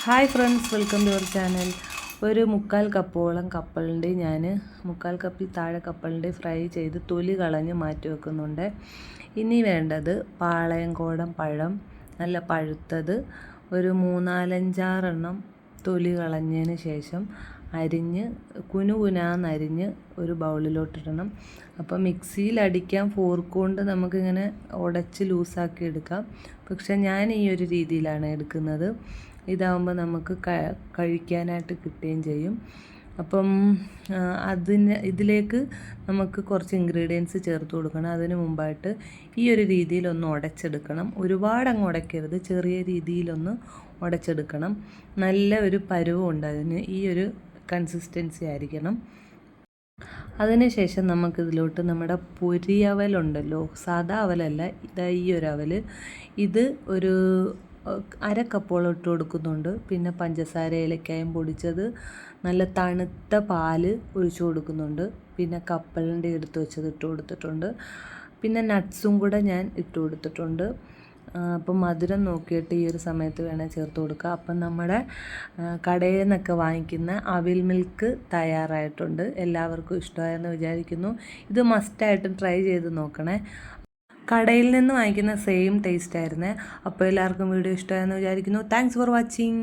Hi friends, welcome to our channel. ഒരു 3/4 കപ്പോളം കപ്പലിൻ്റെ ഞാൻ 3/4 കപ്പിൽ താഴെ കപ്പലിൻ്റെ ഫ്രൈ ചെയ്ത് തൊലി കളഞ്ഞ് മാറ്റി വെക്കുന്നുണ്ട്. ഇനി വേണ്ടത് പാളയംകോടൻ പഴം, നല്ല പഴുത്തത് ഒരു 3-4-5-6 എണ്ണം തൊലി കളഞ്ഞതിന് ശേഷം അരിഞ്ഞ് കുനുകുനാന്നരിഞ്ഞ് ഒരു ബൗളിലോട്ടിടണം. അപ്പോൾ മിക്സിയിൽ അടിക്കാൻ ഫോർക്ക് കൊണ്ട് നമുക്കിങ്ങനെ ഉടച്ച് ലൂസാക്കി എടുക്കാം. പക്ഷെ ഞാൻ ഈ ഒരു രീതിയിലാണ് എടുക്കുന്നത്. ഇതാവുമ്പോൾ നമുക്ക് കഴിക്കാനായിട്ട് കിട്ടുകയും ചെയ്യും. അപ്പം ഇതിലേക്ക് നമുക്ക് കുറച്ച് ഇൻഗ്രീഡിയൻസ് ചേർത്ത് കൊടുക്കണം. അതിന് മുമ്പായിട്ട് ഈ ഒരു രീതിയിലൊന്ന് ഉടച്ചെടുക്കണം. ഒരുപാട് അങ്ങ് ഉടയ്ക്കരുത്, ചെറിയ രീതിയിലൊന്ന് ഉടച്ചെടുക്കണം. നല്ല ഒരു പരുവമുണ്ട് അതിന്, ഈ ഒരു കൺസിസ്റ്റൻസി ആയിരിക്കണം. അതിനുശേഷം നമുക്കിതിലോട്ട് നമ്മുടെ പൊരിയവലുണ്ടല്ലോ, സാദാ അവലല്ല, ഇതാ ഈ ഒരു അവൽ, ഇത് ഒരു 1/2 കപ്പോളം ഇട്ട് കൊടുക്കുന്നുണ്ട്. പിന്നെ പഞ്ചസാര, ഏലക്കായും പൊടിച്ചത്, നല്ല തണുത്ത പാല് ഒഴിച്ചു കൊടുക്കുന്നുണ്ട്. പിന്നെ കപ്പലിൻ്റെ എടുത്ത് വെച്ചത് ഇട്ട് കൊടുത്തിട്ടുണ്ട്. പിന്നെ നട്ട്സും കൂടെ ഞാൻ ഇട്ട് കൊടുത്തിട്ടുണ്ട്. അപ്പം മധുരം നോക്കിയിട്ട് ഈ ഒരു സമയത്ത് വേണേൽ ചേർത്ത് കൊടുക്കുക. അപ്പം നമ്മുടെ കടയിൽ നിന്നൊക്കെ വാങ്ങിക്കുന്ന അവിൽ മിൽക്ക് തയ്യാറായിട്ടുണ്ട്. എല്ലാവർക്കും ഇഷ്ടമായെന്ന് വിചാരിക്കുന്നു. ഇത് മസ്റ്റായിട്ടും ട്രൈ ചെയ്ത് നോക്കണേ. കടയിൽ നിന്ന് വാങ്ങിക്കുന്ന സെയിം ടേസ്റ്റ് ആയിരുന്നേ. അപ്പോൾ എല്ലാവർക്കും വീഡിയോ ഇഷ്ടമായെന്ന് വിചാരിക്കുന്നു. Thanks for watching.